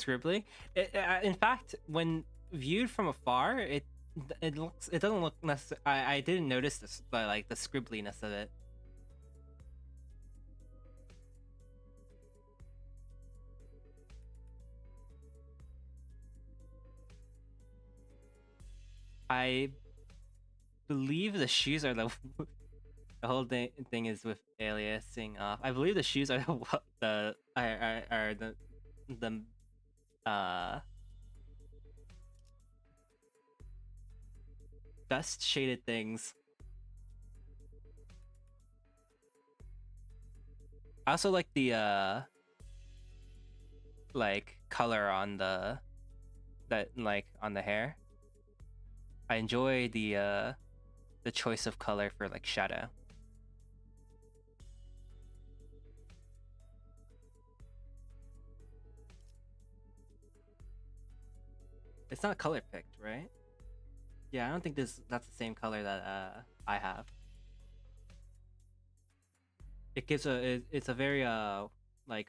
scribbly. In fact, when viewed from afar, it doesn't look necessarily. I didn't notice this, but like the scribbliness of it. I believe the shoes are the the whole thing is with aliasing off. I believe the shoes are are the uh best shaded things. I also like the like color on the on the hair. I enjoy the choice of color for like shadow. It's not color picked, right? Yeah, I don't think that's the same color that I have. It gives it's a very like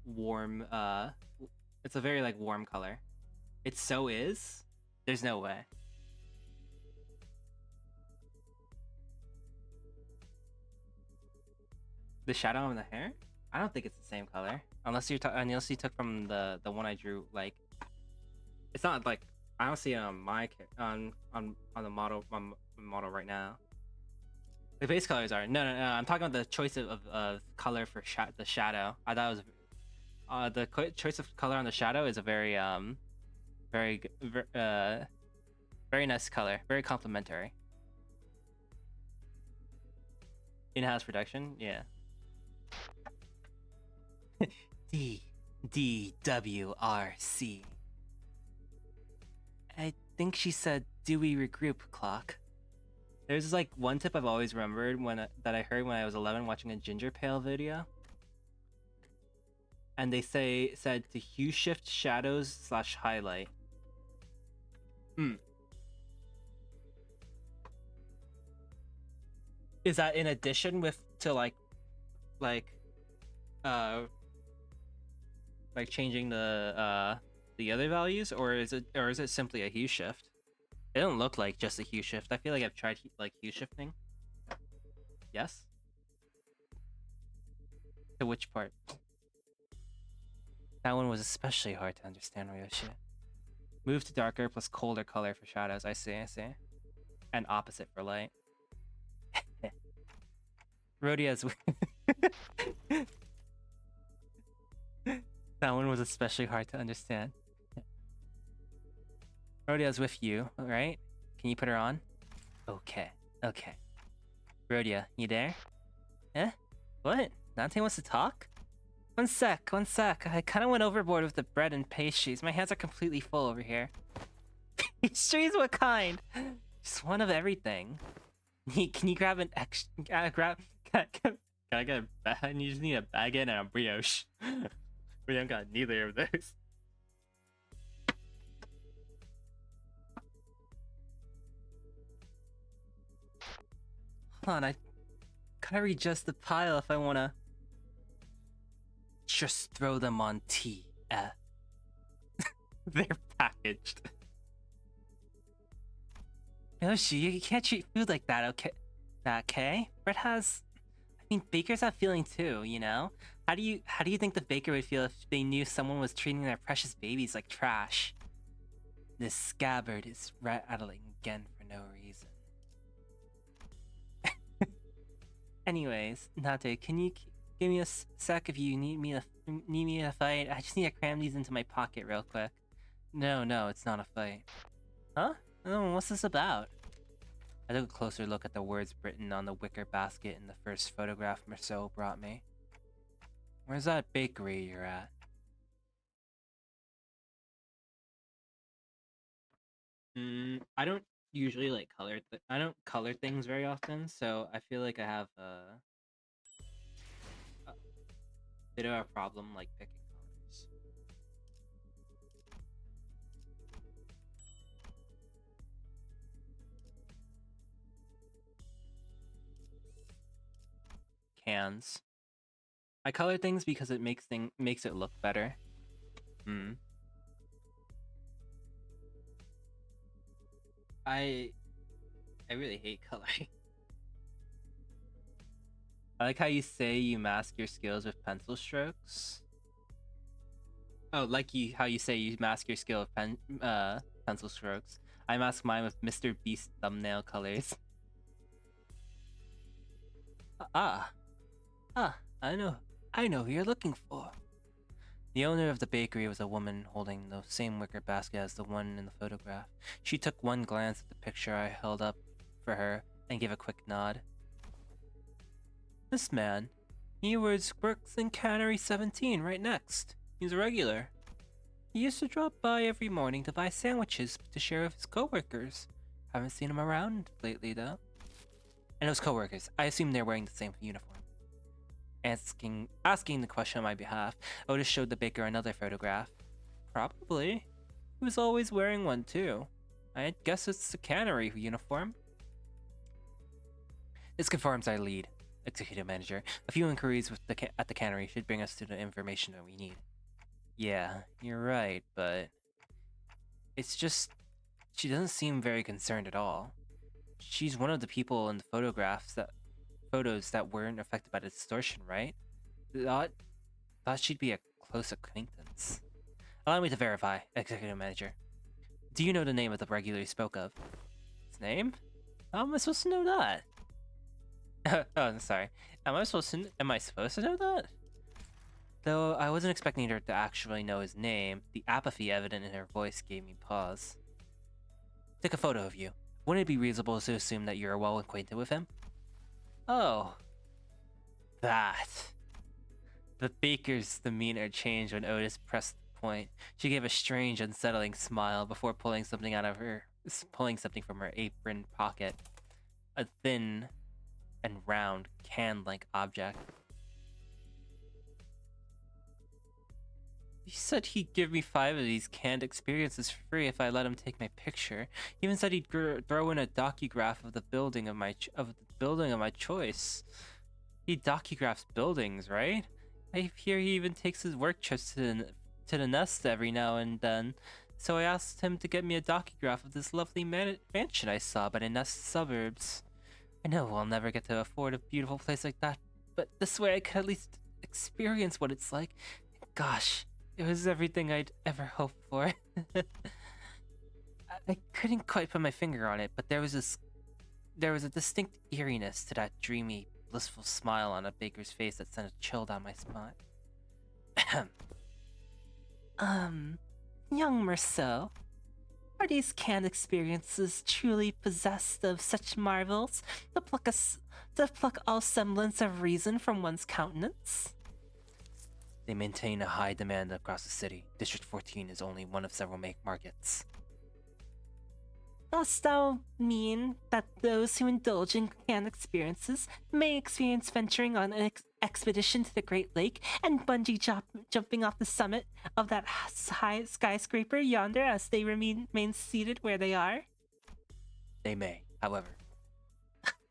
warm it's a very like warm color. It so is. There's no way. The shadow on the hair? I don't think it's the same color. Unless unless you took from the one I drew. Like, it's not like I don't see it on my on the model model right now. The base colors are no. I'm talking about the choice of color for the shadow. I thought it was the choice of color on the shadow is a very very very nice color, very complimentary. In-house production, yeah. DWRC. I think she said, "Do we regroup, clock?" There's like one tip I've always remembered that I heard when I was 11 watching a ginger pale video, and they said to hue shift shadows / highlight. Is that in addition to like uh changing the other values, or is it simply a hue shift? It don't look like just a hue shift. I feel like I've tried like hue shifting. Yes. To which part? That one was especially hard to understand, Ryoshi. Move to darker plus colder color for shadows. I see. And opposite for light. Rhodia's. That one was especially hard to understand. Rhodia's with you, right? Can you put her on? Okay. Rhodia, you there? Eh? What? Dante wants to talk? One sec. I kind of went overboard with the bread and pastries. My hands are completely full over here. Pastries? What kind? Just one of everything. Can you grab an extra? Can I get a bag? You just need a baguette and a brioche. We haven't got neither of those. Hold on, I gotta readjust the pile if I wanna just throw them on TF. They're packaged. Yoshi, you can't treat food like that, okay? Okay? Bread has... I mean, bakers have feeling too, you know? How do you think the baker would feel if they knew someone was treating their precious babies like trash? This scabbard is rattling again for no reason. Anyways, Nate, can you give me a sec if you need me to fight? I just need to cram these into my pocket real quick. No, it's not a fight. Huh? Oh, what's this about? I took a closer look at the words written on the wicker basket in the first photograph Marceau brought me. Where's that bakery you're at? I don't usually like I don't color things very often, so I feel like I have a bit of a problem like picking colors. Cans. I color things because it makes it look better. I really hate coloring. I like how you say you mask your skills with pencil strokes. Oh, like how you say you mask your skill with pencil strokes. I mask mine with Mr. Beast thumbnail colors. Ah, I know who you're looking for. The owner of the bakery was a woman holding the same wicker basket as the one in the photograph. She took one glance at the picture I held up for her and gave a quick nod. This man, he works in Cannery 17 right next. He's a regular. He used to drop by every morning to buy sandwiches to share with his coworkers. Haven't seen him around lately though. And those coworkers, I assume they're wearing the same uniform. Asking the question on my behalf, Otis showed the baker another photograph. Probably. He was always wearing one too. I guess it's the cannery uniform. This confirms our lead, executive manager. A few inquiries at the cannery should bring us to the information that we need. Yeah, you're right, but it's just she doesn't seem very concerned at all. She's one of the people in the photos that weren't affected by the distortion, right? Thought she'd be a close acquaintance. Allow me to verify, executive manager. Do you know the name of the regular you spoke of? His name? How am I supposed to know that? Oh, I'm sorry. Am I supposed to know that? Though I wasn't expecting her to actually know his name, the apathy evident in her voice gave me pause. Take a photo of you. Wouldn't it be reasonable to assume that you're well acquainted with him? Oh. That. The baker's demeanor changed when Otis pressed the point. She gave a strange, unsettling smile before pulling something from her apron pocket. A thin and round, can-like object. He said he'd give me 5 of these canned experiences for free if I let him take my picture. He even said he'd throw in a docugraph of the building of my choice. He docugraphs buildings, right? I hear he even takes his work trips to the nest every now and then. So I asked him to get me a docugraph of this lovely mansion I saw by the nest suburbs. I know I'll never get to afford a beautiful place like that, but this way I could at least experience what it's like. Gosh. It was everything I'd ever hoped for. I couldn't quite put my finger on it, but there was a distinct eeriness to that dreamy, blissful smile on a baker's face that sent a chill down my spine. Young Merceau, are these canned experiences truly possessed of such marvels to pluck all semblance of reason from one's countenance? They maintain a high demand across the city. District 14 is only one of several markets. Dost thou mean that those who indulge in canned experiences may experience venturing on an expedition to the Great Lake and bungee jumping off the summit of that high skyscraper yonder as they remain seated where they are? They may, however.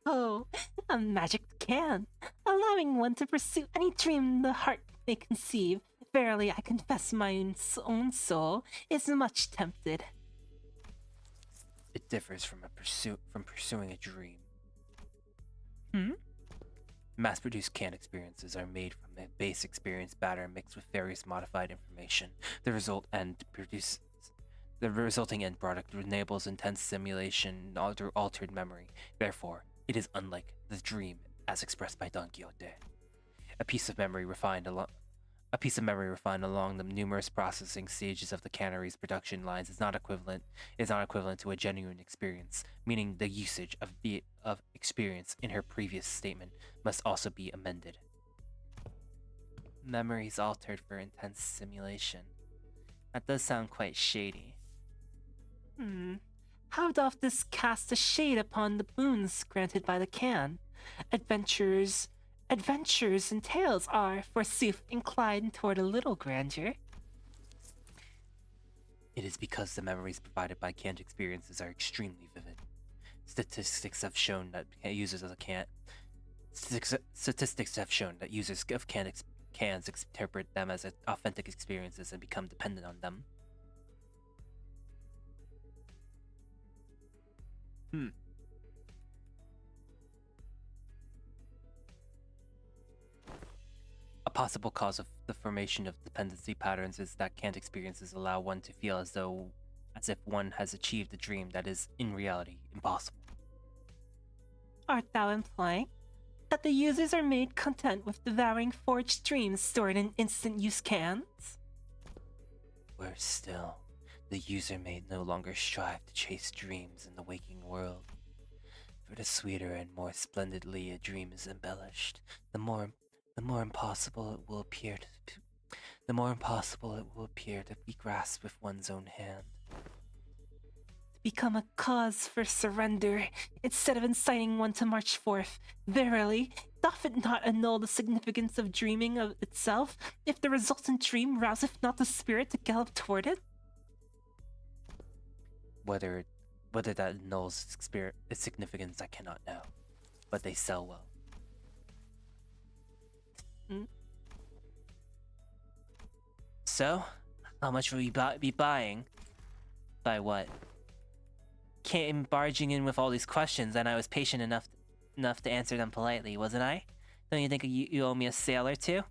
Oh, a magic can, allowing one to pursue any dream the heart may conceive. Verily, I confess my own soul is much tempted. It differs from pursuing a dream. Mass-produced canned experiences are made from a base experience batter mixed with various modified information. The resulting end product enables intense simulation through altered memory. Therefore, it is unlike the dream as expressed by Don Quixote. A piece of memory refined along the numerous processing stages of the cannery's production lines is not equivalent to a genuine experience, meaning the usage of experience in her previous statement must also be amended. Memories altered for intense simulation. That does sound quite shady. How doth this cast a shade upon the boons granted by the can? Adventures and tales are, forsooth, inclined toward a little grandeur. It is because the memories provided by canned experiences are extremely vivid. Statistics have shown that users of cans interpret them as authentic experiences and become dependent on them. A possible cause of the formation of dependency patterns is that Kant experiences allow one to feel as if one has achieved a dream that is, in reality, impossible. Art thou implying that the users are made content with devouring forged dreams stored in instant-use cans? Worse still, the user may no longer strive to chase dreams in the waking world. For the sweeter and more splendidly a dream is embellished, the more impossible it will appear to be grasped with one's own hand. To become a cause for surrender, instead of inciting one to march forth, verily, doth it not annul the significance of dreaming of itself, if the resultant dream rouseth not the spirit to gallop toward it? Whether that annuls its significance, I cannot know, but they sell well. So, how much will you be buying? By what? Came barging in with all these questions, and I was patient enough to answer them politely, wasn't I? Don't you think you owe me a sale or two? You're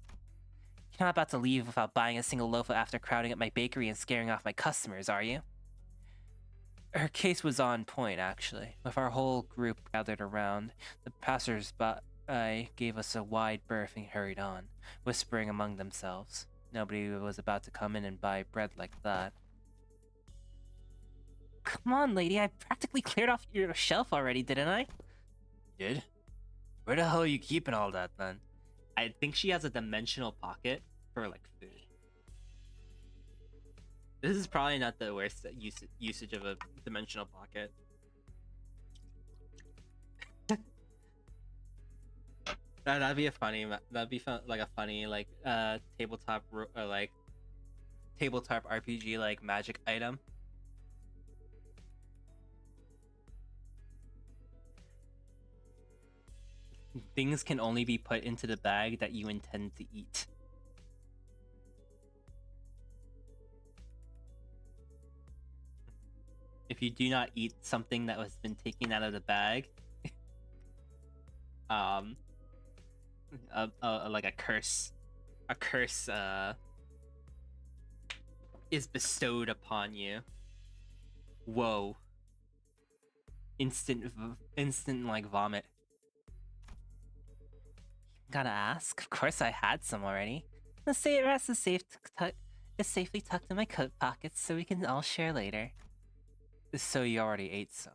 not about to leave without buying a single loaf after crowding at my bakery and scaring off my customers, are you? Her case was on point, actually. With our whole group gathered around, the passers-by gave us a wide berth and hurried on, whispering among themselves. Nobody was about to come in and buy bread like that. Come on, lady, I practically cleared off your shelf already, didn't I? Did? Where the hell are you keeping all that, then? I think she has a dimensional pocket for, like, food. This is probably not the worst usage of a dimensional pocket. That'd be like a funny tabletop RPG like magic item. Things can only be put into the bag that you intend to eat. If you do not eat something that has been taken out of the bag, like a curse is bestowed upon you. Whoa. Instant like vomit. Gotta ask. Of course I had some already. Let's say it rests is safely tucked in my coat pockets so we can all share later. So you already ate some.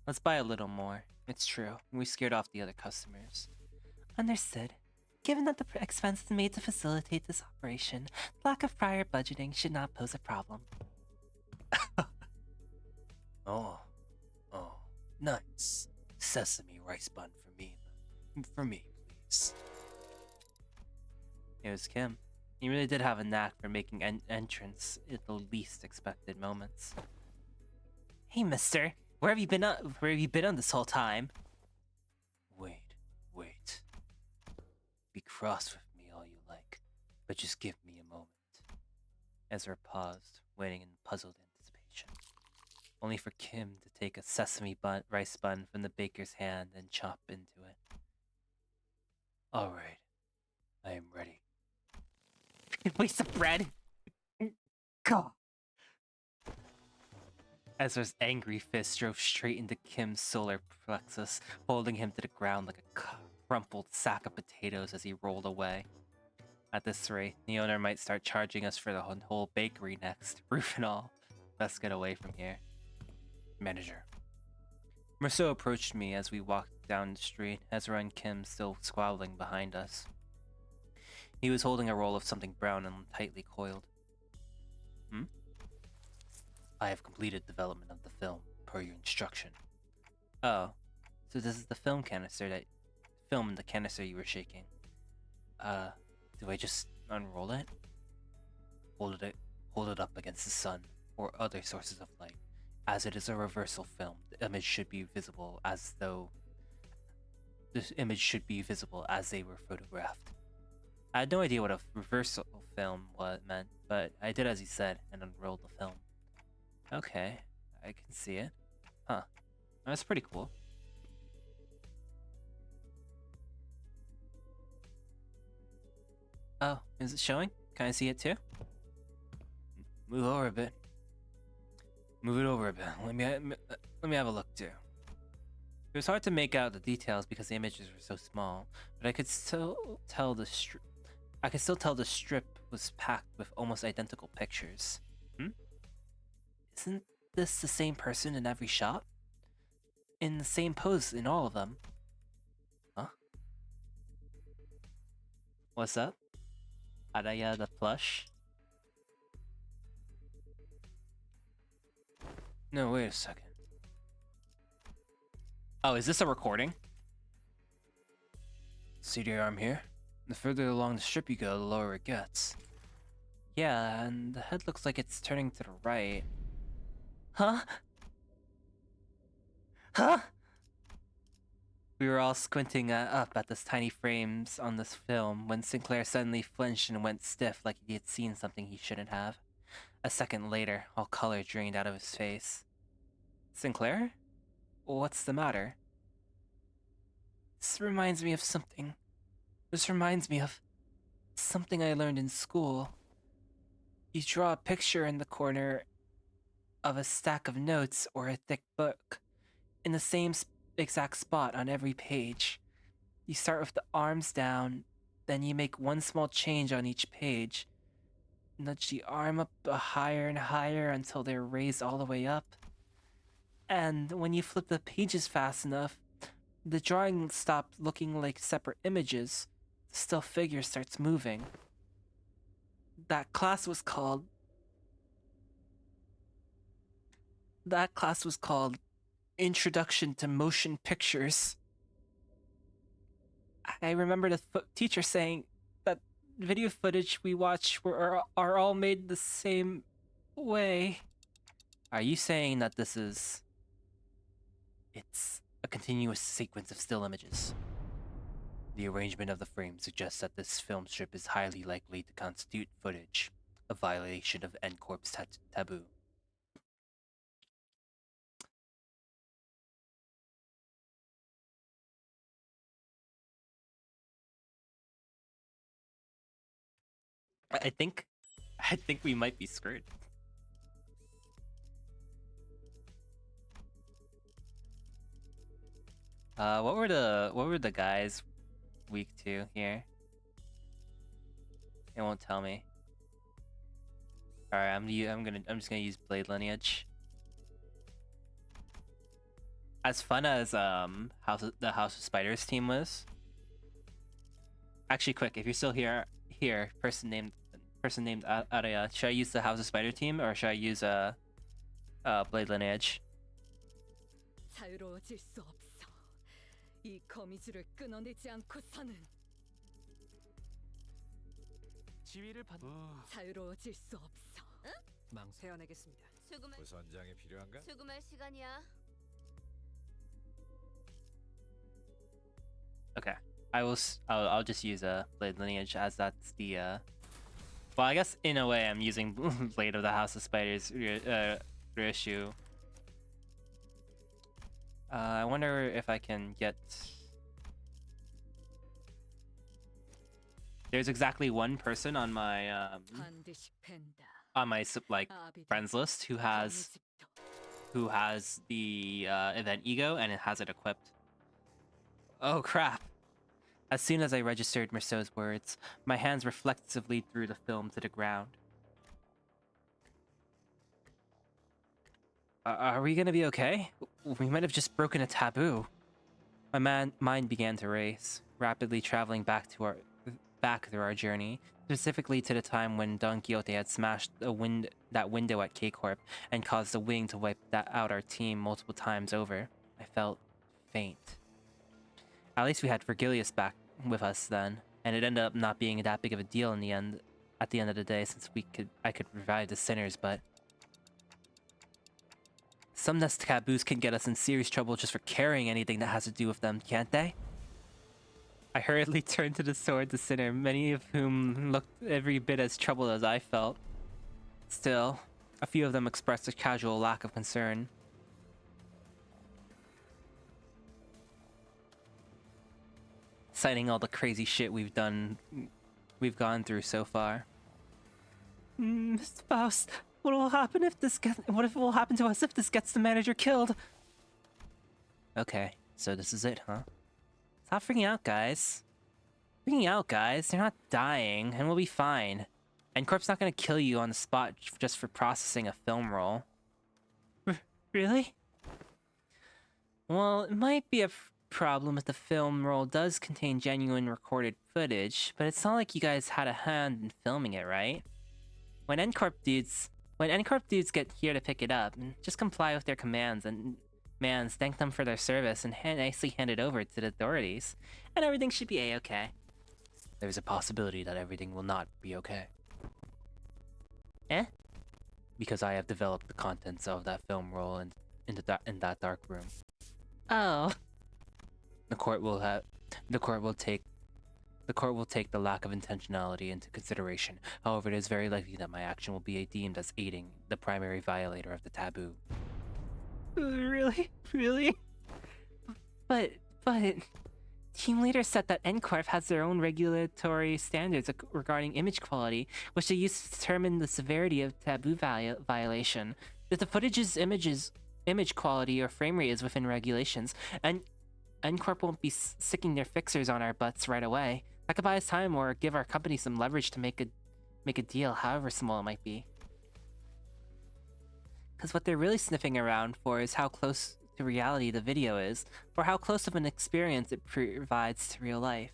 Let's buy a little more. It's true. We scared off the other customers. Understood. Given that the expenses made to facilitate this operation, lack of prior budgeting should not pose a problem. Oh, nice. Sesame rice bun for me, please. It was Kim. He really did have a knack for making entrance at the least expected moments. Hey, mister. Where have you been on this whole time? Wait. Be cross with me all you like, but just give me a moment. Ezra paused, waiting in puzzled anticipation, only for Kim to take a sesame rice bun from the baker's hand and chop into it. All right, I am ready. Waste of bread. God. Ezra's angry fist drove straight into Kim's solar plexus, holding him to the ground like a crumpled sack of potatoes as he rolled away. At this rate, the owner might start charging us for the whole bakery next, roof and all. Let's get away from here. Manager. Merceau approached me as we walked down the street, Ezra and Kim still squabbling behind us. He was holding a roll of something brown and tightly coiled. I have completed development of the film, per your instruction. Oh, so this is the film in the canister you were shaking. Do I just unroll it? Hold it up against the sun, or other sources of light. As it is a reversal film, the image should be visible as they were photographed. I had no idea what a reversal film meant, but I did as he said and unrolled the film. Okay, I can see it. Huh. That's pretty cool. Oh, is it showing? Can I see it too? Move over a bit. Move it over a bit. Let me have a look too. It was hard to make out the details because the images were so small, but I could still tell the strip was packed with almost identical pictures. Isn't this the same person in every shot? In the same pose in all of them? Huh? What's up? Araya the plush? No, wait a second. Oh, is this a recording? See the arm here? The further along the strip you go, the lower it gets. Yeah, and the head looks like it's turning to the right. Huh? Huh? We were all squinting up at the tiny frames on this film when Sinclair suddenly flinched and went stiff like he had seen something he shouldn't have. A second later, all color drained out of his face. Sinclair? What's the matter? This reminds me of something. This reminds me of something I learned in school. You draw a picture in the corner of a stack of notes or a thick book, in the same exact spot on every page. You start with the arms down, then you make one small change on each page. Nudge the arm up higher and higher until they're raised all the way up. And when you flip the pages fast enough, the drawing stops looking like separate images. The still figure starts moving. That class was called Introduction to Motion Pictures. I remember the teacher saying that video footage we watch are all made the same way. Are you saying that it's a continuous sequence of still images? The arrangement of the frame suggests that this film strip is highly likely to constitute footage, a violation of N-Corp's taboo. I think we might be screwed. What were the guys weak to here? It won't tell me. All right, I'm just gonna use Blade Lineage. As fun as the House of Spiders team was. Actually, quick, if you're still here, person named Araya, should I use the House of Spider team or should I use Blade Lineage? 자유로워질 수 없어. 이 거미줄을 끊어내지 않고 사는. 지휘를 받. 자유로워질 수 없어. 응? 망 세어내겠습니다. 부선장이 필요한가? 수금할 시간이야. Okay, I'll just use Blade Lineage as that's the well, I guess in a way I'm using Blade of the House of Spiders reissue. I wonder if I can get. There's exactly one person on my like friends list who has the event ego and it has it equipped. Oh crap. As soon as I registered Merceau's words, my hands reflexively threw the film to the ground. Are we gonna be okay? We might have just broken a taboo. My mind began to race, rapidly traveling back through our journey, specifically to the time when Don Quixote had smashed that window at K-Corp and caused the wing to wipe out our team multiple times over. I felt faint. At least we had Virgilius back with us then, and it ended up not being that big of a deal in the end. At the end of the day, since I could revive the sinners, but some nest taboos can get us in serious trouble just for carrying anything that has to do with them, can't they? I hurriedly turned to the sword the sinner, many of whom looked every bit as troubled as I felt. Still, a few of them expressed a casual lack of concern. citing all the crazy shit we've gone through so far. Mr. Faust, what will happen if what if it will happen to us if this gets the manager killed? Okay, so this is it, huh? Stop freaking out, guys. Freaking out, guys. They're not dying, and we'll be fine. N-Corp's not gonna kill you on the spot just for processing a film roll. Really? Well, it might be a problem if the film roll does contain genuine recorded footage, but it's not like you guys had a hand in filming it, right? When N-Corp dudes get here to pick it up, just comply with their commands and thank them for their service and nicely hand it over to the authorities, and everything should be a-okay. There's a possibility that everything will not be okay. Eh? Because I have developed the contents of that film roll in that dark room. Oh. The court will take the lack of intentionality into consideration. However, it is very likely that my action will be deemed as aiding the primary violator of the taboo. Really? But Team Leader said that N-Corp has their own regulatory standards regarding image quality, which they use to determine the severity of taboo violation. If the footage's image quality or frame rate is within regulations, and N-Corp won't be sticking their fixers on our butts right away. That could buy us time or give our company some leverage to make a deal, however small it might be. Because what they're really sniffing around for is how close to reality the video is, or how close of an experience it provides to real life.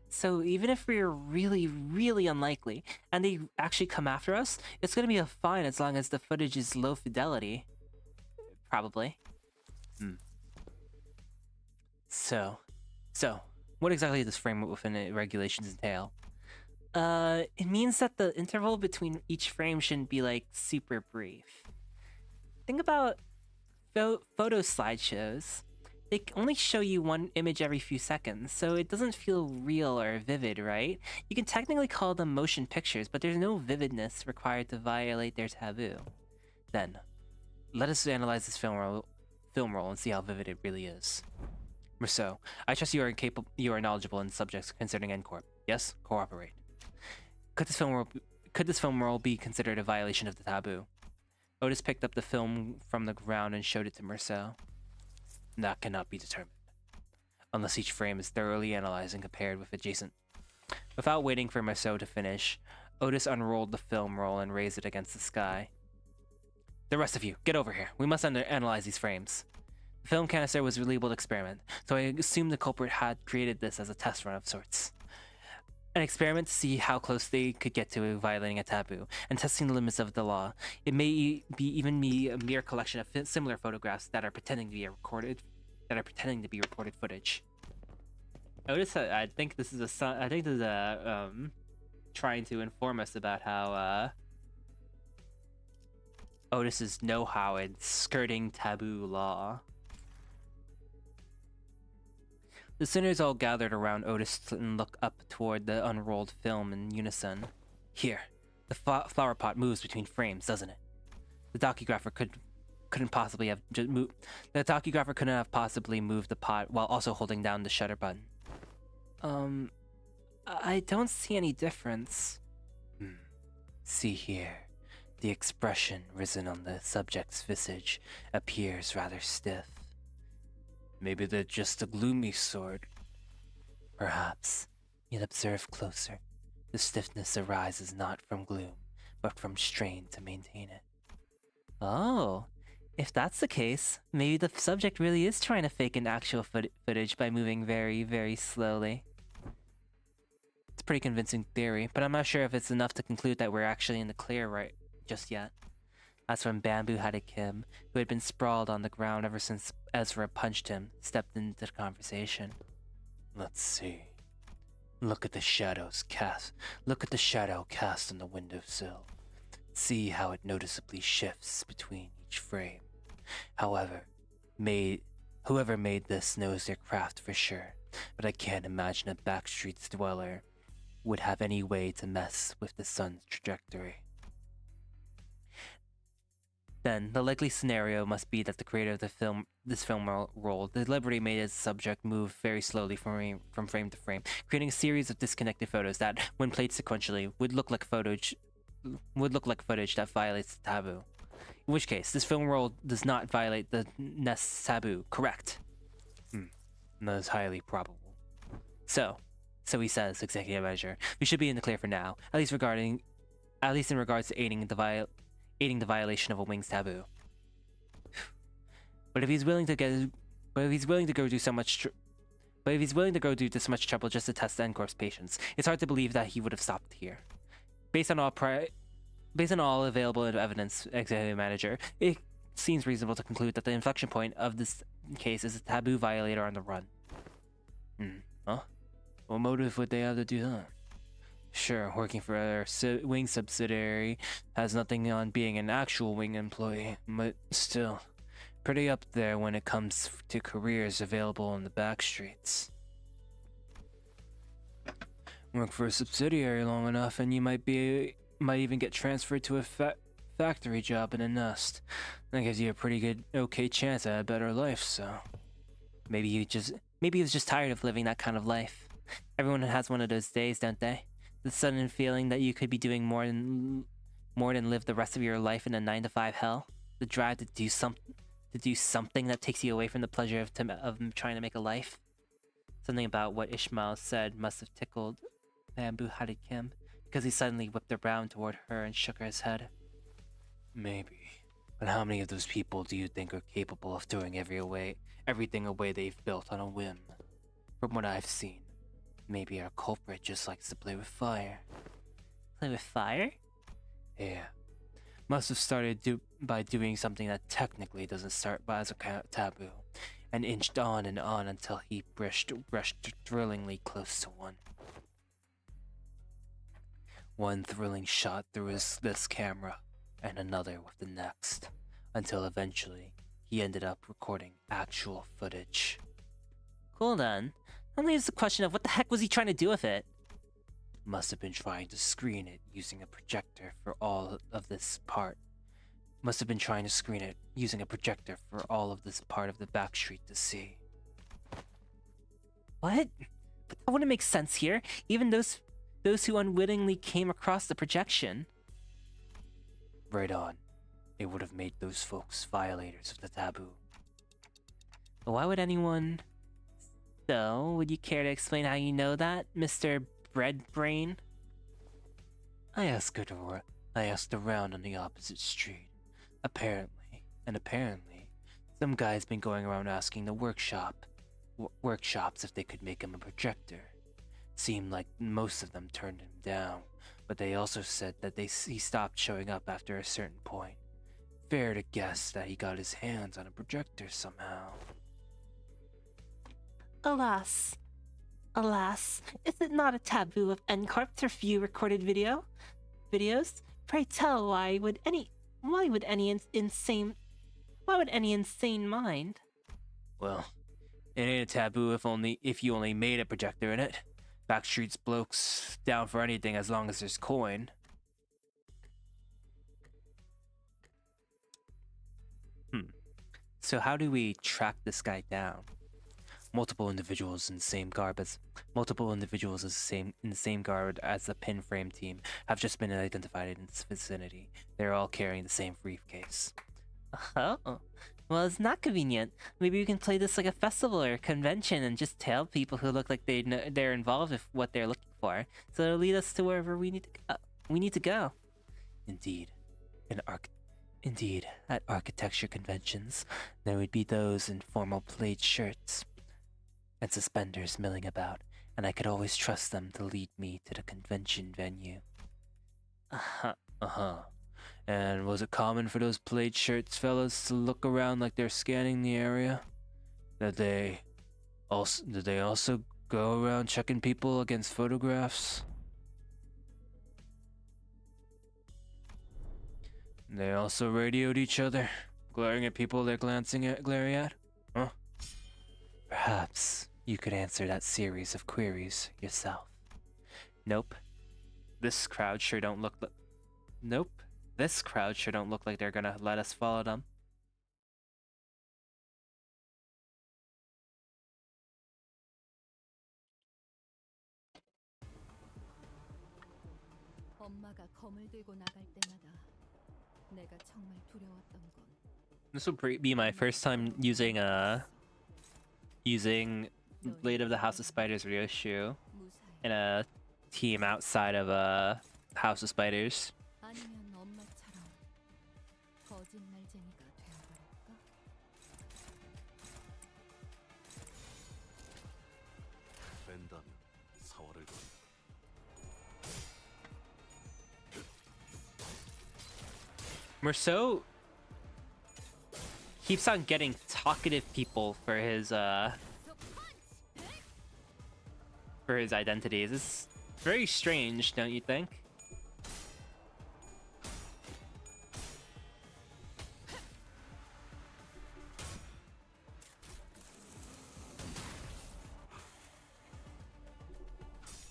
So even if we're really, really unlikely, and they actually come after us, it's gonna be a fine as long as the footage is low fidelity. Probably. So, what exactly does framework within the regulations entail? It means that the interval between each frame shouldn't be like super brief. Think about photo slideshows. They only show you one image every few seconds, so it doesn't feel real or vivid, right? You can technically call them motion pictures, but there's no vividness required to violate their taboo. Then, let us analyze this film roll and see how vivid it really is. Rousseau, I trust you are knowledgeable in subjects concerning N-Corp. Yes? Cooperate. Could this film roll be considered a violation of the taboo? Otis picked up the film from the ground and showed it to Rousseau. That cannot be determined, unless each frame is thoroughly analyzed and compared with adjacent. Without waiting for Rousseau to finish, Otis unrolled the film roll and raised it against the sky. The rest of you, get over here. We must analyze these frames. The film canister was a labeled experiment, so I assume the culprit had created this as a test run of sorts. An experiment to see how close they could get to violating a taboo, and testing the limits of the law. It may even be a mere collection of similar photographs that are pretending to be recorded footage. Otis, I think this is trying to inform us about how Otis's know-how in skirting taboo law. The sinners all gathered around Otis and looked up toward the unrolled film in unison. Here, the flower pot moves between frames, doesn't it? The docugrapher couldn't possibly have moved. The docugrapher couldn't have possibly moved the pot while also holding down the shutter button. I don't see any difference. See here. The expression risen on the subject's visage appears rather stiff. Maybe they're just a gloomy sort. Perhaps. Yet observe closer. The stiffness arises not from gloom, but from strain to maintain it. Oh, if that's the case, maybe the subject really is trying to fake an actual footage by moving very, very slowly. It's a pretty convincing theory, but I'm not sure if it's enough to conclude that we're actually in the clear right just yet. That's when Bamboo-Headed Kim, who had been sprawled on the ground ever since Ezra punched him, stepped into the conversation. Let's see. Look at the shadow cast on the windowsill. See how it noticeably shifts between each frame. However, whoever made this knows their craft for sure, but I can't imagine a backstreets dweller would have any way to mess with the sun's trajectory. then the likely scenario must be that the creator of this film roll deliberately made its subject move very slowly from frame to frame, creating a series of disconnected photos that, when played sequentially, would look like footage that violates the taboo. In which case, this film roll does not violate the Nest's taboo, correct? That is highly probable. So he says, executive manager, we should be in the clear for now, at least in regards to aiding the violation of a wing's taboo. But if he's willing to go do so much trouble just to test the N-Corp's patience, it's hard to believe that he would have stopped here. Based on all available evidence, executive manager, it seems reasonable to conclude that the inflection point of this case is a taboo violator on the run. Huh? What motive would they have to do that? Sure, working for a wing subsidiary has nothing on being an actual wing employee, but still, pretty up there when it comes to careers available in the back streets. Work for a subsidiary long enough and you might even get transferred to a factory job in a Nest. That gives you a pretty good, okay chance at a better life, so... Maybe he was just tired of living that kind of life. Everyone has one of those days, don't they? The sudden feeling that you could be doing more than live the rest of your life in a 9-to-5 hell. The drive to do something that takes you away from the pleasure of trying to make a life. Something about what Ishmael said must have tickled Bamboo Hadikim, because he suddenly whipped around toward her and shook his head. Maybe. But how many of those people do you think are capable of throwing everything away they've built on a whim? From what I've seen, maybe our culprit just likes to play with fire. Play with fire? Yeah. Must have started by doing something that technically doesn't start by as a taboo, and inched on and on until he brushed thrillingly close to one. One thrilling shot through this camera, and another with the next, until eventually he ended up recording actual footage. Cool then. That leaves the question of what the heck was he trying to do with it? Must have been trying to screen it using a projector for all of this part. Must have been trying to screen it using a projector for all of this part of the back street to see. What? But that wouldn't make sense here. Even those who unwittingly came across the projection. Right on. It would have made those folks violators of the taboo. But why would anyone... So, would you care to explain how you know that, Mr. Breadbrain? I asked around on the opposite street. Apparently, some guy's been going around asking the workshops if they could make him a projector. Seemed like most of them turned him down, but they also said that he stopped showing up after a certain point. Fair to guess that he got his hands on a projector somehow. Alas, is it not a taboo of N-Corp to view recorded videos? Pray tell, why would any insane mind? Well, it ain't a taboo if you only made a projector in it. Backstreet's blokes down for anything as long as there's coin. So how do we track this guy down? Multiple individuals in the same garb as the pin frame team have just been identified in this vicinity. They're all carrying the same briefcase. Oh, well, it's not convenient. Maybe we can play this like a festival or a convention and just tell people who look like they're involved with what they're looking for, so it'll lead us to wherever we need to go. Indeed, at architecture conventions, there would be those in formal plaid shirts and suspenders milling about, and I could always trust them to lead me to the convention venue. And was it common for those plaid shirts fellas to look around like they're scanning the area? Did they also go around checking people against photographs? They also radioed each other, glaring at people they're glaring at? Huh? Perhaps you could answer that series of queries yourself. Nope. This crowd sure don't look This crowd sure don't look like they're gonna let us follow them. 엄마가 검을 들고 나갈 때마다 내가 정말 두려웠던 건 This will be my first time using Blade of the House of Spiders Ryoshu 무사히 in a team outside of House of Spiders. 아니면 엄마처럼 거짓말쟁이가 되어버릴까? 된다면 사활을 건다. Merceau keeps on getting talkative people for his identities. It's very strange, don't you think?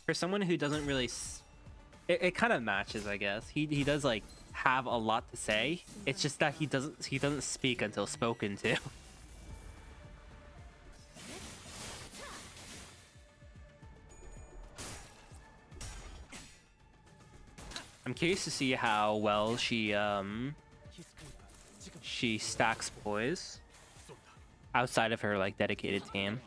For someone who doesn't really it kind of matches, I guess. He does like have a lot to say. It's just that he doesn't speak until spoken to. I'm curious to see how well she stacks poise outside of her like dedicated team.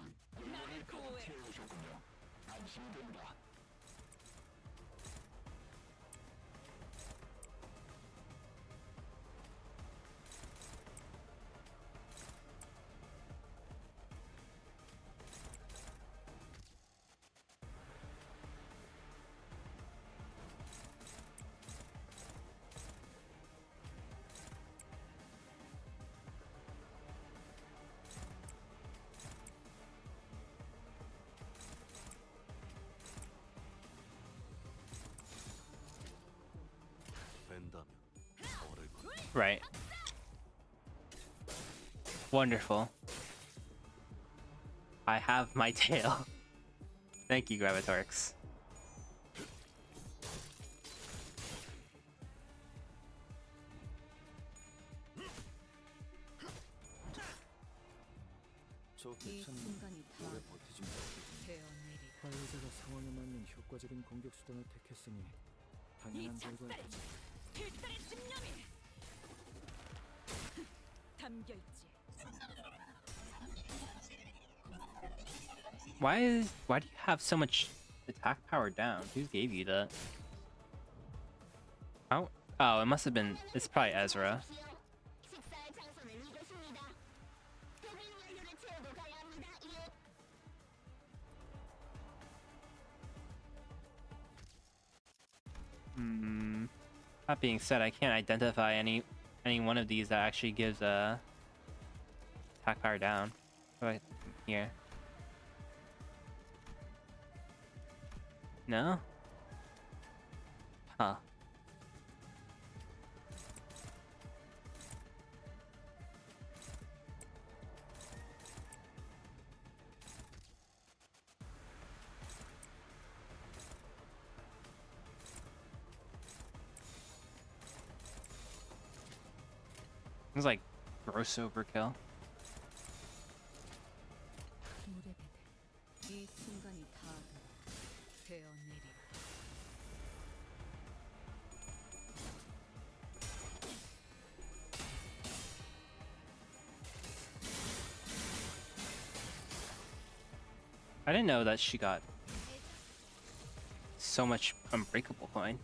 된다면 사활을 건다. Right. Wonderful. I have my tail. Thank you, Gravitorx. 저 이 괜찮네. 순간이 다 오래 버티지 못하겠네. 되었내리 화요제가 상황에 맞는 효과적인 공격 수단을 택했으니 당연한 결과였지. 필살의 집념이 담겨있지. Why do you have so much attack power down? Who gave you that? Oh, it must have been. It's probably Ezra. That being said, I can't identify any one of these that actually gives attack power down. Right here. No? Huh. It's like gross overkill. 무례배들 이 순간이 다 되어내리라. I didn't know that she got so much unbreakable coin.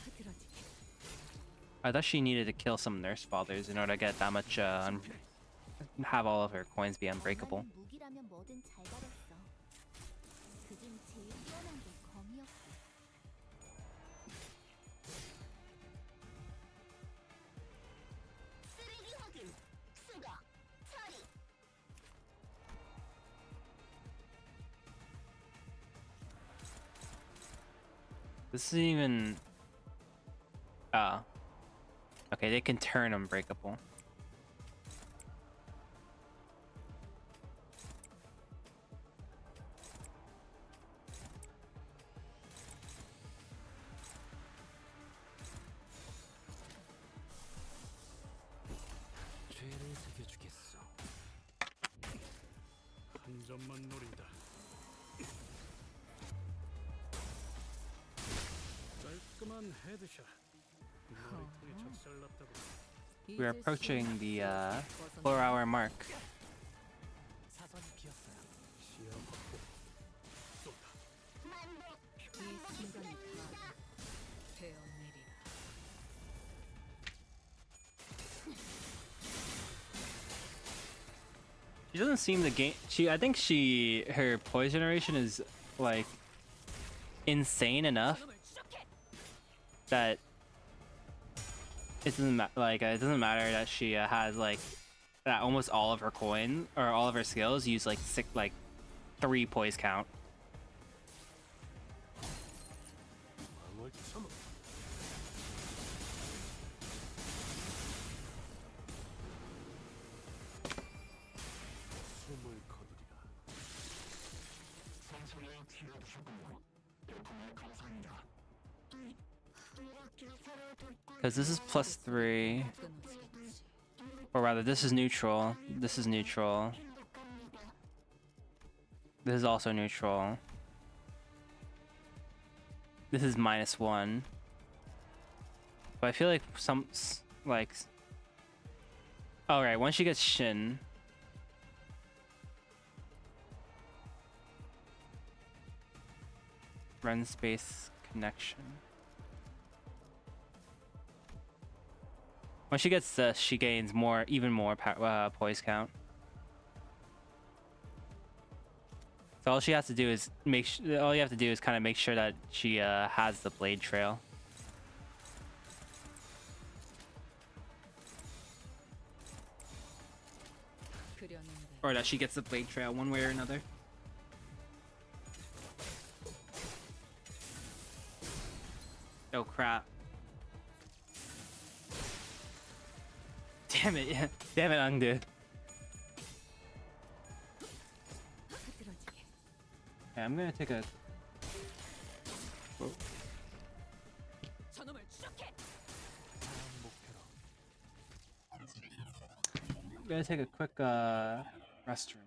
흐드러지게 I thought she needed to kill some nurse fathers in order to get that much have all of her coins be unbreakable. 무기라면 뭐든 잘 다뤘어. 그중 제일 뛰어난 게 검이었고. 쓰레기 확인. 수거. 처리. This isn't even. Ah. Okay, they can turn unbreakable. 안전만 노린다. 깔끔한 헤드샷. 머리통에 적살났다고. We're approaching the 4-hour mark. 사선이 비었어요. 시야 확보. 쏜다. 이 순간이 다 되어내리라. She doesn't seem to gain. I think her poise generation is like insane enough that it doesn't it doesn't matter that she has like that almost all of her coin or all of her skills use like 3 poise count. 방어 참아. 숨을 거두리라. Because this is +3, 끊어지겠지. or rather, this is neutral. This is neutral. This is also neutral. This is -1. But I feel like all right, once she gets Shin. Run space connection. When she gets this, she gains even more poise count. So all she has to do is all you have to do is kind of make sure that she has the blade trail. 그려낸다. Or that she gets the blade trail one way or another. Oh crap. Damn it, damn it, Angdu. 흐트러지게. Okay, I'm gonna take a... Whoa. 저놈을 추적해. I'm gonna take a quick restroom.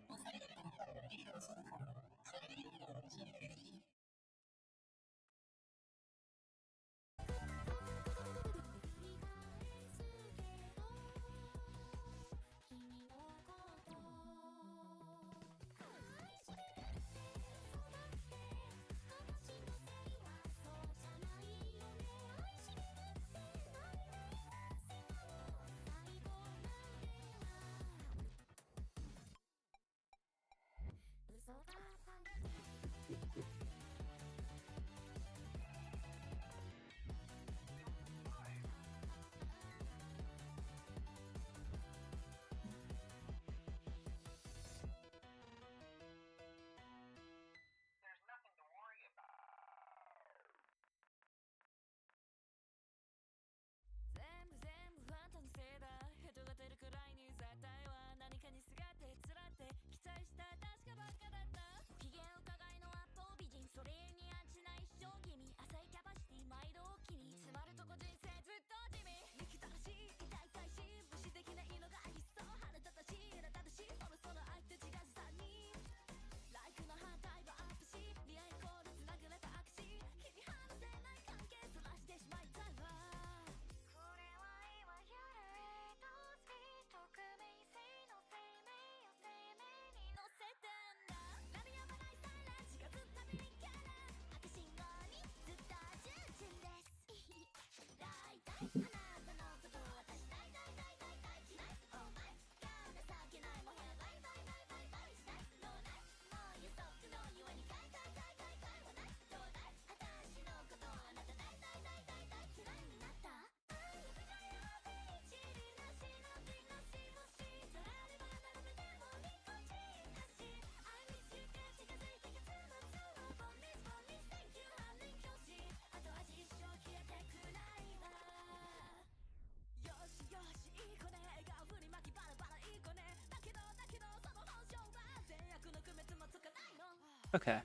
Okay.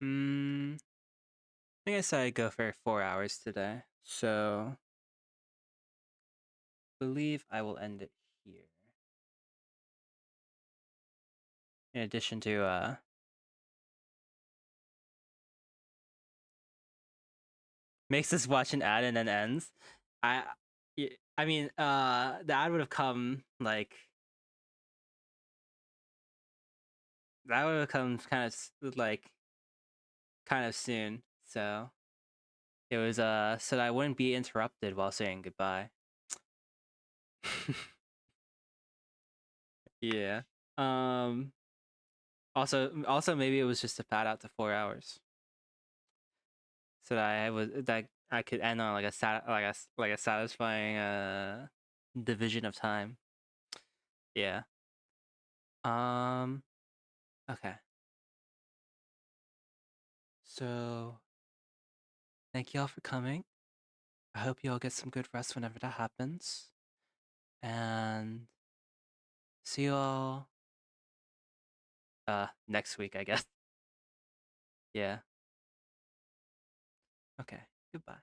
I think I said I'd go for 4 hours today, so I believe I will end it in addition to makes us watch an ad and then ends. I I mean, the ad would have come like that would have come kind of soon. So it was so that I wouldn't be interrupted while saying goodbye. Yeah. Um. Also, maybe it was just to pad out to 4 hours, so that I could end on like a satisfying division of time. Yeah. Um. Okay. So thank y'all for coming. I hope y'all get some good rest whenever that happens, and see y'all next week, I guess. Yeah. Okay. Goodbye.